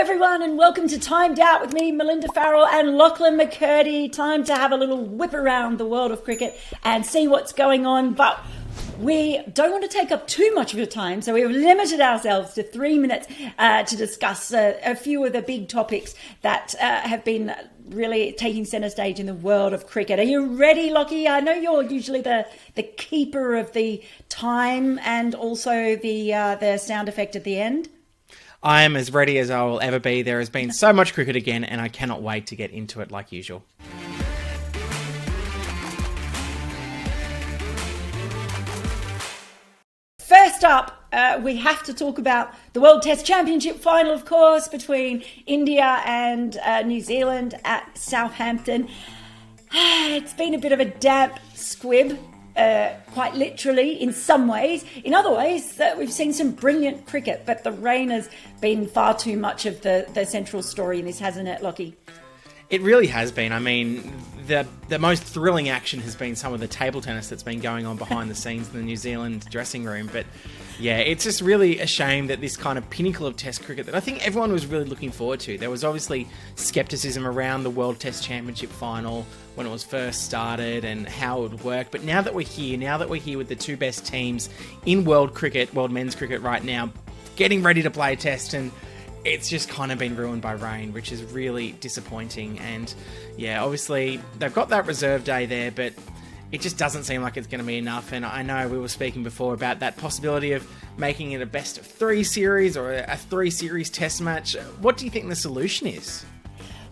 everyone, and welcome to Timed Out with me, Melinda, Farrell, and Lachlan McKirdy. Time to have a little whip around the world of cricket and see what's going on, but we don't want to take up too much of your time, so we've limited ourselves to 3 minutes to discuss a few of the big topics that have been really taking centre stage in the world of cricket. Are you ready, Lockie? I know you're usually the keeper of the time and also the sound effect at the end. I am as ready as I will ever be. There has been so much cricket again, and I cannot wait to get into it like usual. First up, we have to talk about the World Test Championship final, of course, between India and New Zealand at Southampton. It's been a bit of a damp squib, quite literally in some ways. In other ways, we've seen some brilliant cricket, but the rain has been far too much of the central story in this, hasn't it, Lockie? It really has been. I mean, the most thrilling action has been some of the table tennis that's been going on behind the scenes in the New Zealand dressing room. But yeah, it's just really a shame that this kind of pinnacle of Test cricket that I think everyone was really looking forward to. There was obviously scepticism around the World Test Championship final when it was first started and how it would work. But now that we're here with the two best teams in world men's cricket right now, getting ready to play a Test, and it's just kind of been ruined by rain, which is really disappointing. And yeah, obviously they've got that reserve day there, but it just doesn't seem like it's going to be enough. And I know we were speaking before about that possibility of making it a best of 3 series or a 3-series Test match. What do you think the solution is?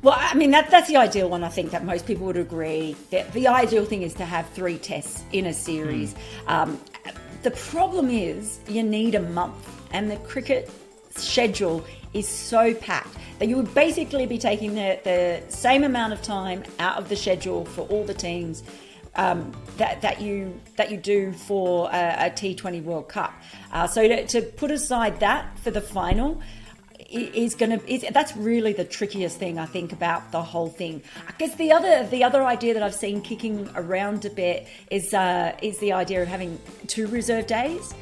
Well, I mean, that's the ideal one. I think that most people would agree that the ideal thing is to have 3 tests in a series. The problem is you need a month, and the cricket schedule is so packed that you would basically be taking the same amount of time out of the schedule for all the teams that you do for a T20 World Cup. So to put aside that for the final that's really the trickiest thing, I think, about the whole thing. I guess the other idea that I've seen kicking around a bit is the idea of having 2 reserve days,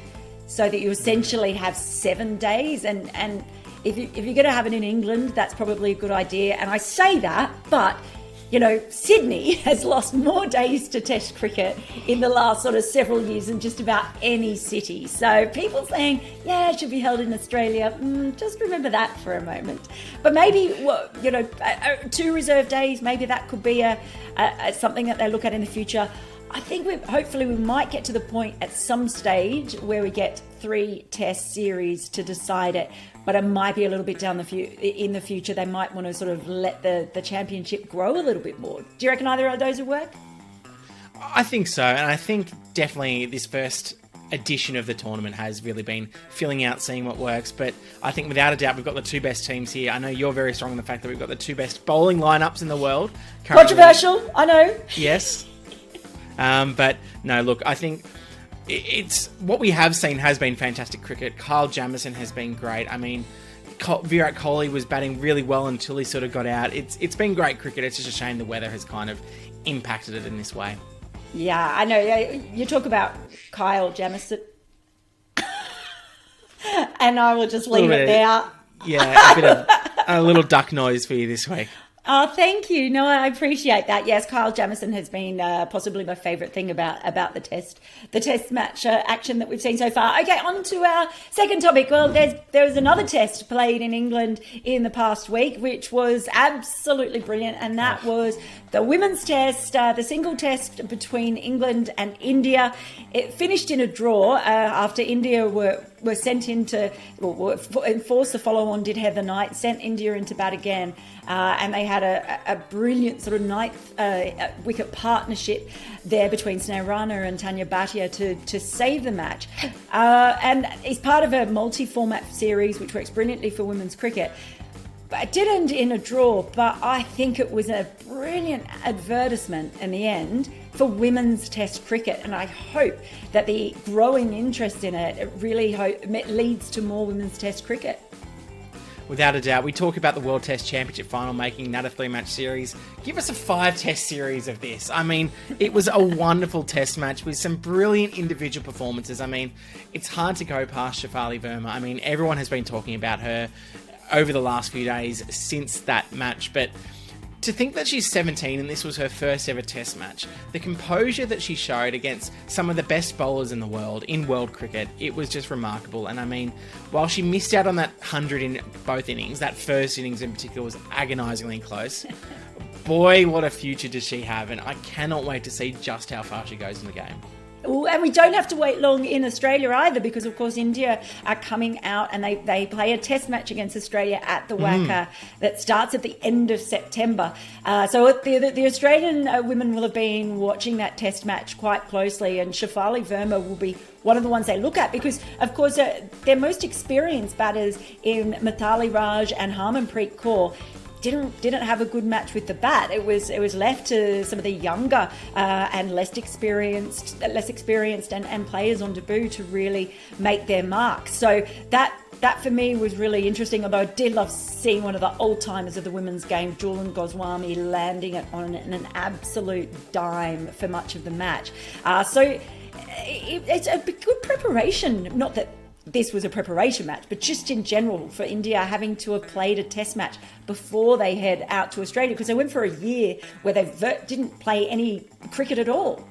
so that you essentially have 7 days. And if you're going to have it in England, that's probably a good idea. And I say that, but you know, Sydney has lost more days to Test cricket in the last sort of several years than just about any city. So people saying, yeah, it should be held in Australia, just remember that for a moment. But maybe, 2 reserve days, maybe that could be a something that they look at in the future. I think hopefully we might get to the point at some stage where we get 3 Test series to decide it. But it might be a little bit in the future. They might want to sort of let the championship grow a little bit more. Do you reckon either of those would work? I think so. And I think definitely this first edition of the tournament has really been filling out, seeing what works. But I think without a doubt, we've got the 2 best teams here. I know you're very strong in the fact that we've got the 2 best bowling lineups in the world. Controversial, I know. Yes. But no, look, I think it's what we have seen has been fantastic cricket. Kyle Jamieson has been great. I mean, Virat Kohli was batting really well until he sort of got out. It's been great cricket. It's just a shame the weather has kind of impacted it in this way. Yeah, I know. You talk about Kyle Jamieson, and I will just leave it there. Yeah, a little duck noise for you this week. Oh, thank you. No, I appreciate that. Yes, Kyle Jamieson has been possibly my favourite thing about the test match action that we've seen so far. Okay, on to our second topic. Well, there was another test played in England in the past week, which was absolutely brilliant, and that was the women's test, the single test between England and India. It finished in a draw after India were sent were enforced to follow on, did Heather Knight, sent India into bat again. And they had a brilliant sort of 9th wicket partnership there between Sneha Rana and Tanya Bhatia to save the match. And it's part of a multi-format series which works brilliantly for women's cricket. But it did end in a draw, but I think it was a brilliant advertisement in the end for women's Test cricket, and I hope that the growing interest in it really leads to more women's Test cricket. Without a doubt. We talk about the World Test Championship final, making that a 3-match series. Give us a 5-test series of this. I mean, it was a wonderful test match with some brilliant individual performances. I mean, it's hard to go past Shafali Verma. I mean, everyone has been talking about her over the last few days since that match. But to think that she's 17 and this was her first ever test match, the composure that she showed against some of the best bowlers in the world, in world cricket, it was just remarkable. And I mean, while she missed out on that 100 in both innings, that first innings in particular was agonisingly close. Boy, what a future does she have, and I cannot wait to see just how far she goes in the game. And we don't have to wait long in Australia either, because of course India are coming out and they play a test match against Australia at the WACA that starts at the end of September. So the Australian women will have been watching that test match quite closely, and Shafali Verma will be one of the ones they look at, because of course their most experienced batters in Mithali Raj and Harmanpreet Kaur didn't have a good match with the bat. It was left to some of the younger and less experienced and players on debut to really make their mark. So that for me was really interesting, although I did love seeing one of the old-timers of the women's game, Julian Goswami, landing it on an absolute dime for much of the match. So it's a good preparation, not that this was a preparation match, but just in general for India having to have played a test match before they head out to Australia, because they went for a year where they didn't play any cricket at all.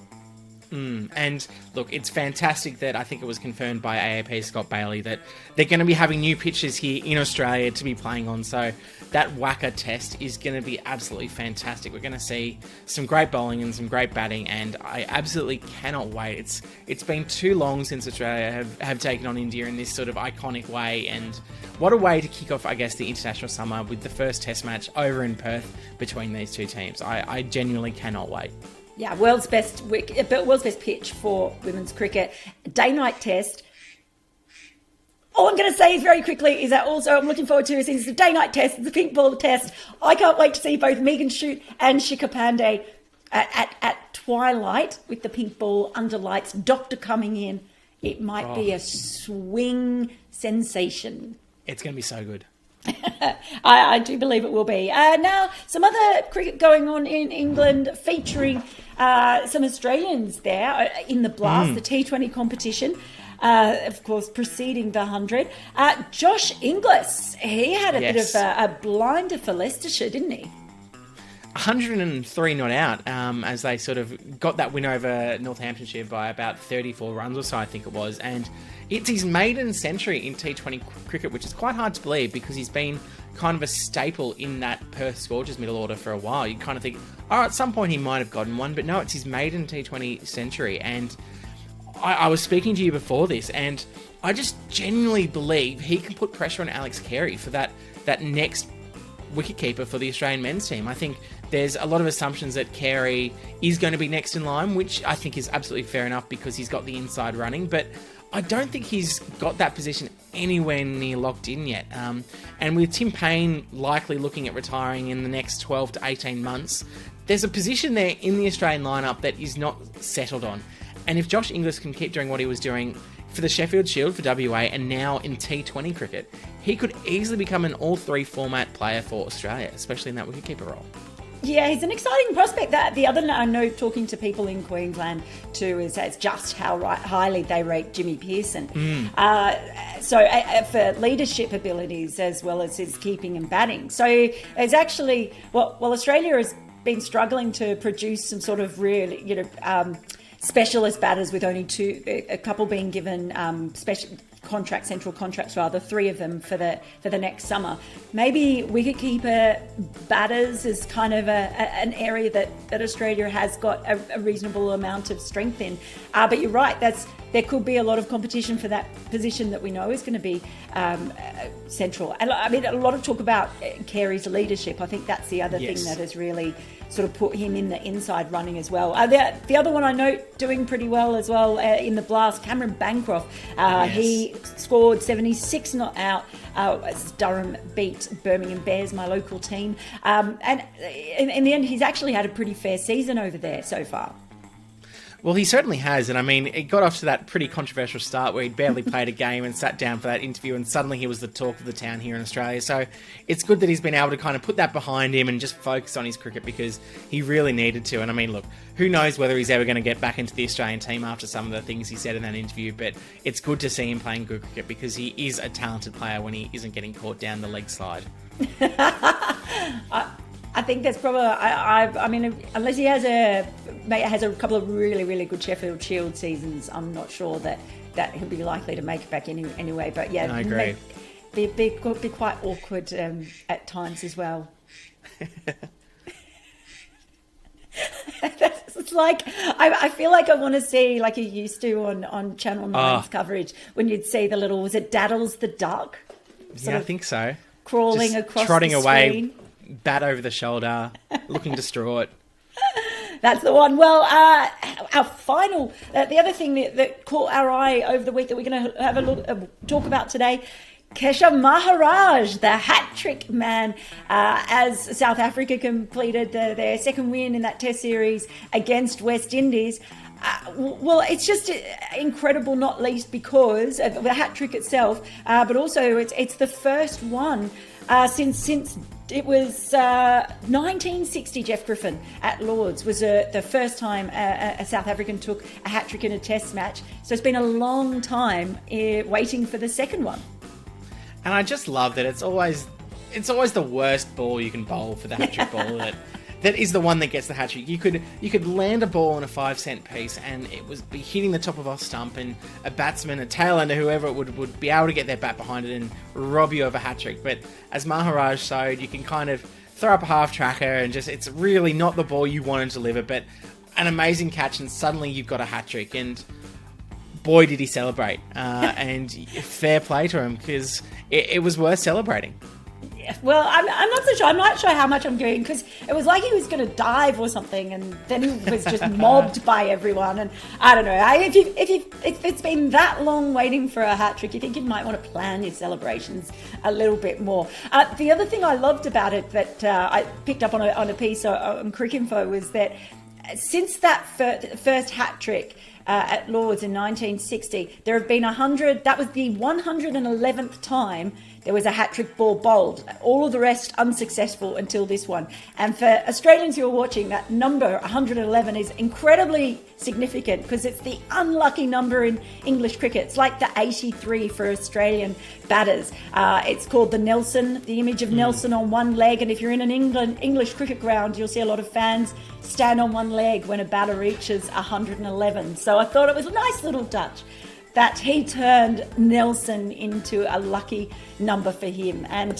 And look, it's fantastic that I think it was confirmed by AAP Scott Bailey that they're going to be having new pitches here in Australia to be playing on. So that WACA test is going to be absolutely fantastic. We're going to see some great bowling and some great batting, and I absolutely cannot wait. It's been too long since Australia have taken on India in this sort of iconic way, and what a way to kick off, I guess, the international summer with the first test match over in Perth between these two teams. I genuinely cannot wait. Yeah, world's best pitch for women's cricket. Day-night test. All I'm going to say is very quickly is that also I'm looking forward to is the day-night test, the pink ball test. I can't wait to see both Megan Shute and Shikha Pandey at twilight with the pink ball under lights. Doctor coming in. It might be a swing sensation. It's going to be so good. I do believe it will be. Now, some other cricket going on in England featuring some Australians there in the Blast, the T20 competition, of course, preceding the 100. Josh Inglis, he had a bit of a blinder for Leicestershire, didn't he? 103 not out as they sort of got that win over Northamptonshire by about 34 runs or so, I think it was. And it's his maiden century in T20 cricket, which is quite hard to believe because he's been kind of a staple in that Perth Scorchers middle order for a while. You kind of think, at some point he might have gotten one, but no, it's his maiden T20 century. And I was speaking to you before this, and I just genuinely believe he can put pressure on Alex Carey for that next wicketkeeper for the Australian men's team. I think there's a lot of assumptions that Carey is going to be next in line, which I think is absolutely fair enough because he's got the inside running, but I don't think he's got that position anywhere near locked in yet. And with Tim Payne likely looking at retiring in the next 12 to 18 months, there's a position there in the Australian lineup that is not settled on. And if Josh Inglis can keep doing what he was doing for the Sheffield Shield for WA and now in T20 cricket, he could easily become an all-three format player for Australia, especially in that wicketkeeper role. Yeah, he's an exciting prospect. That the other note, talking to people in Queensland too, is just how highly they rate Jimmy Pearson. For leadership abilities as well as his keeping and batting. So it's actually, while Australia has been struggling to produce some sort of really, specialist batters with only a couple being given central contracts, three of them for the next summer. Maybe wicketkeeper batters is kind of an area that Australia has got a reasonable amount of strength in. But you're right, there could be a lot of competition for that position that we know is going to be central. And I mean, a lot of talk about Carey's leadership. I think that's the other thing that has really sort of put him in the inside running as well. The other one I note doing pretty well as well in the Blast, Cameron Bancroft. He scored 76 not out as Durham beat Birmingham Bears, my local team. And in the end, he's actually had a pretty fair season over there so far. Well, he certainly has, and I mean, it got off to that pretty controversial start where he'd barely played a game and sat down for that interview, and suddenly he was the talk of the town here in Australia. So it's good that he's been able to kind of put that behind him and just focus on his cricket, because he really needed to. And I mean, look, who knows whether he's ever going to get back into the Australian team after some of the things he said in that interview, but it's good to see him playing good cricket, because he is a talented player when he isn't getting caught down the leg slide. I think that's probably. I mean, unless he has a couple of really, really good Sheffield Shield seasons, I'm not sure that he'll be likely to make it back anyway. But yeah, I agree. Be quite awkward at times as well. It's like I feel like I want to see, like you used to on Channel 9's coverage, when you'd see the little, was it Daddles the duck? Yeah, I think so. Crawling just across trotting the away, screen. bat over the shoulder, looking distraught. That's the one. Well, our final, the other thing that caught our eye over the week that we're going to have a look, talk about today, Kesha Maharaj, the Hattrick Man, as South Africa completed their second win in that Test series against West Indies. Well, it's just incredible, not least because of the hat-trick itself, but also it's the first one since it was 1960. Jeff Griffin at Lord's was the first time a South African took a hat-trick in a Test match. So it's been a long time waiting for the second one. And I just love that it's always the worst ball you can bowl for the hat-trick ball that is the one that gets the hat-trick. You could land a ball on a 5-cent piece and it was be hitting the top of off stump, and a batsman, a tail-ender, whoever it would be able to get their bat behind it and rob you of a hat-trick. But as Maharaj showed, you can kind of throw up a half-tracker and just, it's really not the ball you wanted to deliver, but an amazing catch, and suddenly you've got a hat-trick. And boy, did he celebrate. And fair play to him, because it was worth celebrating. Well, I'm not so sure. I'm not sure how much I'm doing, because it was like he was going to dive or something, and then he was just mobbed by everyone. And I don't know. If it's been that long waiting for a hat trick, you think you might want to plan your celebrations a little bit more. The other thing I loved about it that I picked up on a piece on Cricinfo was that since that first hat trick at Lord's in 1960, there have been 100. That was the 111th time there was a hat-trick ball bowled. All of the rest unsuccessful until this one. And for Australians who are watching, that number 111 is incredibly significant, because it's the unlucky number in English cricket. It's like the 83 for Australian batters. It's called the Nelson, the image of Nelson on one leg. And if you're in an English cricket ground, you'll see a lot of fans stand on one leg when a batter reaches 111. So I thought it was a nice little touch that he turned Nelson into a lucky number for him. And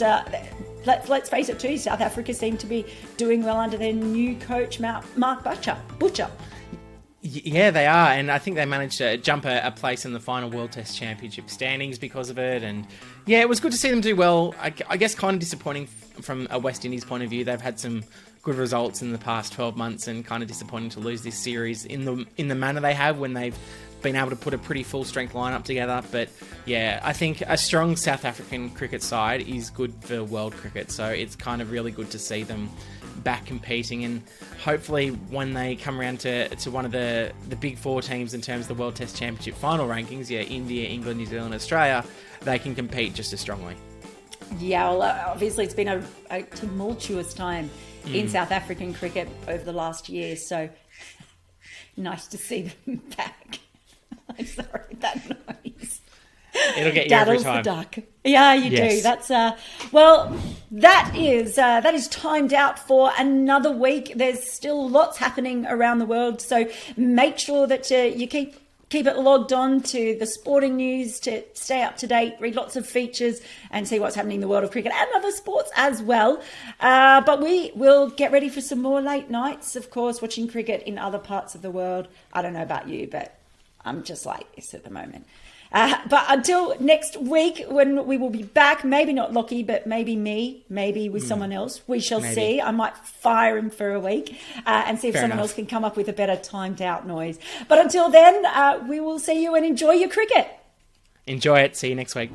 let's face it too, South Africa seem to be doing well under their new coach, Mark Butcher. Yeah, they are, and I think they managed to jump a place in the final World Test Championship standings because of it. And yeah, it was good to see them do well. I guess kind of disappointing from a West Indies point of view. They've had some good results in the past 12 months, and kind of disappointing to lose this series in the manner they have, when they've been able to put a pretty full-strength lineup together. But yeah, I think a strong South African cricket side is good for world cricket, so it's kind of really good to see them back competing. And hopefully when they come around to one of the big four teams in terms of the World Test Championship final rankings, India, England, New Zealand, Australia, they can compete just as strongly. Yeah, well, obviously it's been a tumultuous time in South African cricket over the last year, so nice to see them back. I'm sorry, that noise. It'll get you every time. The duck. Yeah, you do. That's well, that is timed out for another week. There's still lots happening around the world, so make sure that you keep it logged on to the sporting news to stay up to date, read lots of features and see what's happening in the world of cricket and other sports as well. But we will get ready for some more late nights, of course, watching cricket in other parts of the world. I don't know about you, but I'm just like this at the moment. But until next week, when we will be back, maybe not Lockie, but maybe me, maybe with someone else. We shall see. I might fire him for a week and see if someone else can come up with a better timed out noise. But until then, we will see you and enjoy your cricket. Enjoy it. See you next week.